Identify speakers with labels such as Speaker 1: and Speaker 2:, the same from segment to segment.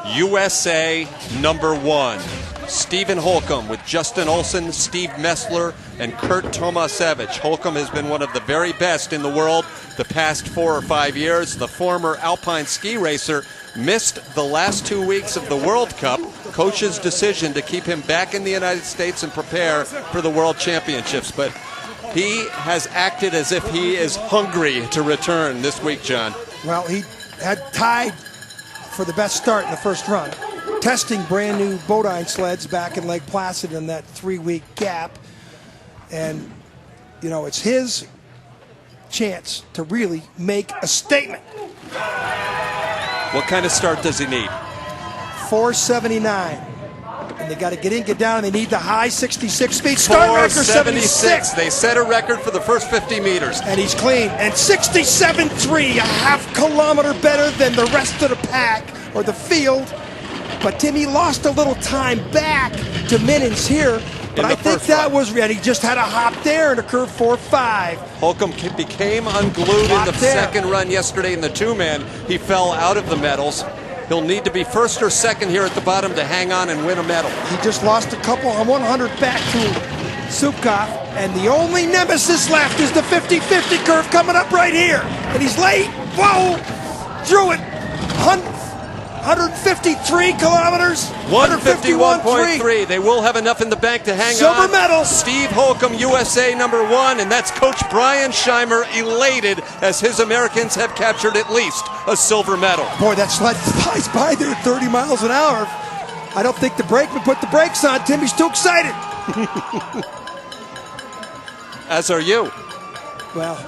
Speaker 1: USA #1. Stephen Holcomb with Justin Olson, Steve Messler, and Kurt Tomasevich. Holcomb has been one of the very best in the world the past 4 or 5 years. The former alpine ski racer missed the last 2 weeks of the World Cup. Coach's decision to keep him back in the United States and prepare for the World Championships. But he has acted as if he is hungry to return this week, John.
Speaker 2: Well, he had tied for the best start in the first run, testing brand new Bodine sleds back in Lake Placid in that 3-week gap. And, you know, it's his chance to really make a statement.
Speaker 1: What kind of start does he need?
Speaker 2: 479. And they got to get in, get down, and they need the high 66 speed. Start record 76.
Speaker 1: They set a record for the first 50 meters.
Speaker 2: And he's clean. And 67.3, a half kilometer better than the rest of the pack or the field. But Tim, he lost a little time back to Minins here. But I think that was ready. He just had a hop there and a curve 4.5.
Speaker 1: Holcomb became unglued in the second run yesterday in the two-man. He fell out of the medals. He'll need to be first or second here at the bottom to hang on and win a medal.
Speaker 2: He just lost a couple on 100 back to Subkov, and the only nemesis left is the 50-50 curve coming up right here. And he's late. Whoa! Drew it. 153 kilometers.
Speaker 1: 151.3. They will have enough in the bank to hang on.
Speaker 2: Silver medal.
Speaker 1: Steve Holcomb, USA #1, and that's Coach Brian Scheimer elated as his Americans have captured at least a silver medal.
Speaker 2: Boy, that sled flies by there at 30 miles an hour. I don't think the brakeman put the brakes on. Tim, he's too excited.
Speaker 1: As are you.
Speaker 2: Well,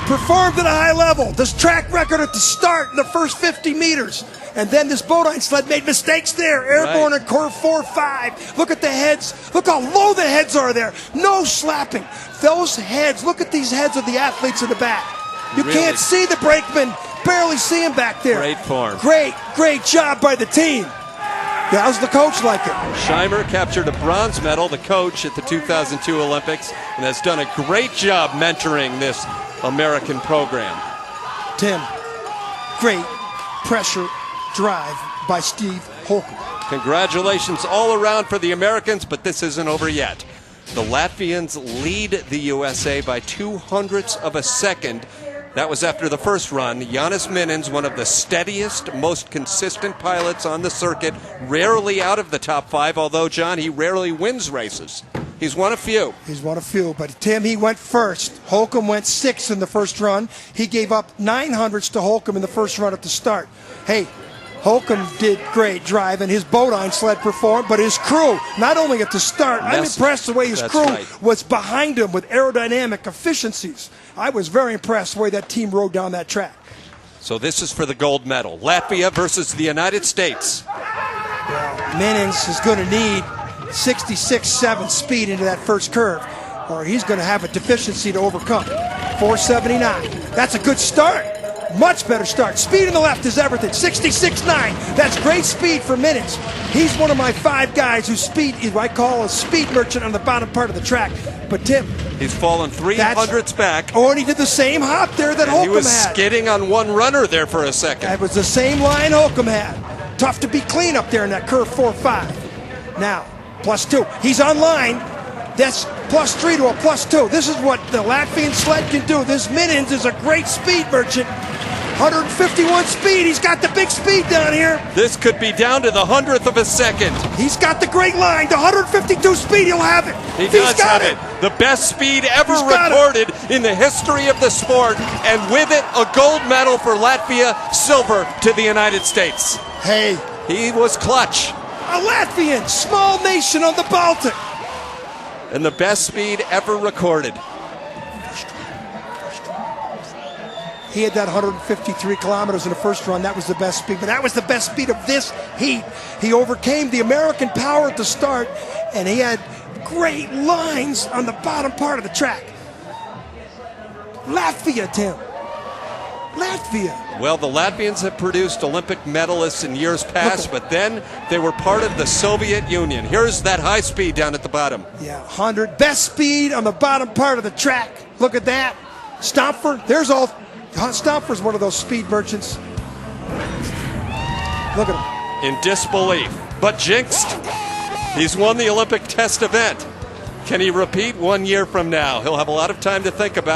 Speaker 2: performed at a high level. This track record at the start in the first 50 meters. And then this Bodine sled made mistakes there. Airborne and curve 4.5. Look at the heads. Look how low the heads are there. No slapping. Those heads, look at these heads of the athletes in the back. You can't see the brakeman. Barely see him back there.
Speaker 1: Great form.
Speaker 2: Great job by the team. How's the coach like it?
Speaker 1: Scheimer captured a bronze medal, the coach at the 2002 Olympics, and has done a great job mentoring this American program.
Speaker 2: Tim, great pressure drive by Steve Holcomb.
Speaker 1: Congratulations all around for the Americans, but this isn't over yet. The Latvians lead the USA by 0.02 of a second. That was after the first run. Jānis Minins, one of the steadiest, most consistent pilots on the circuit, rarely out of the top 5, although, John, he rarely wins races. He's won a few.
Speaker 2: He's won a few, but Tim, he went first. Holcomb went 6th in the first run. He gave up 900ths to Holcomb in the first run at the start. Hey, Holcomb did great driving. His Bodine sled performed, but his crew, not only at the start, I'm impressed the way his crew was behind him with aerodynamic efficiencies. I was very impressed the way that team rode down that track.
Speaker 1: So this is for the gold medal. Latvia versus the United States.
Speaker 2: Well, Minins is going to need 66.7 speed into that first curve, or he's going to have a deficiency to overcome. 479. That's a good start. Much better start. Speed in the left is everything. 66.9. That's great speed for Minins. He's one of my 5 guys whose speed I call a speed merchant on the bottom part of the track. But Tim,
Speaker 1: he's fallen 300ths back.
Speaker 2: Oh, and he did the same hop there that Holcomb had.
Speaker 1: He was skidding on one runner there for a second.
Speaker 2: That was the same line Holcomb had. Tough to be clean up there in that curve 4.5. Now, +2. He's on line. That's +3 to a +2. This is what the Latvian sled can do. This Minins is a great speed merchant. 151 speed. He's got the big speed down here.
Speaker 1: This could be down to the 100th of a second.
Speaker 2: He's got the great line. The 152 speed, he'll have it.
Speaker 1: He does have it. The best speed ever recorded in the history of the sport. And with it, a gold medal for Latvia, silver to the United States.
Speaker 2: Hey.
Speaker 1: He was clutch.
Speaker 2: A Latvian, small nation on the Baltic.
Speaker 1: And the best speed ever recorded.
Speaker 2: He had that 153 kilometers in the first run. That was the best speed, but that was the best speed of this heat. He overcame the American power at the start, and he had great lines on the bottom part of the track. Latvia, Tim. Latvia.
Speaker 1: Well, the Latvians have produced Olympic medalists in years past, but then they were part of the Soviet Union. Here's that high speed down at the bottom.
Speaker 2: Yeah, 100. Best speed on the bottom part of the track. Look at that. Stomper, there's all. Stomper's one of those speed merchants. Look at him.
Speaker 1: In disbelief, but jinxed. He's won the Olympic test event. Can he repeat 1 year from now? He'll have a lot of time to think about it.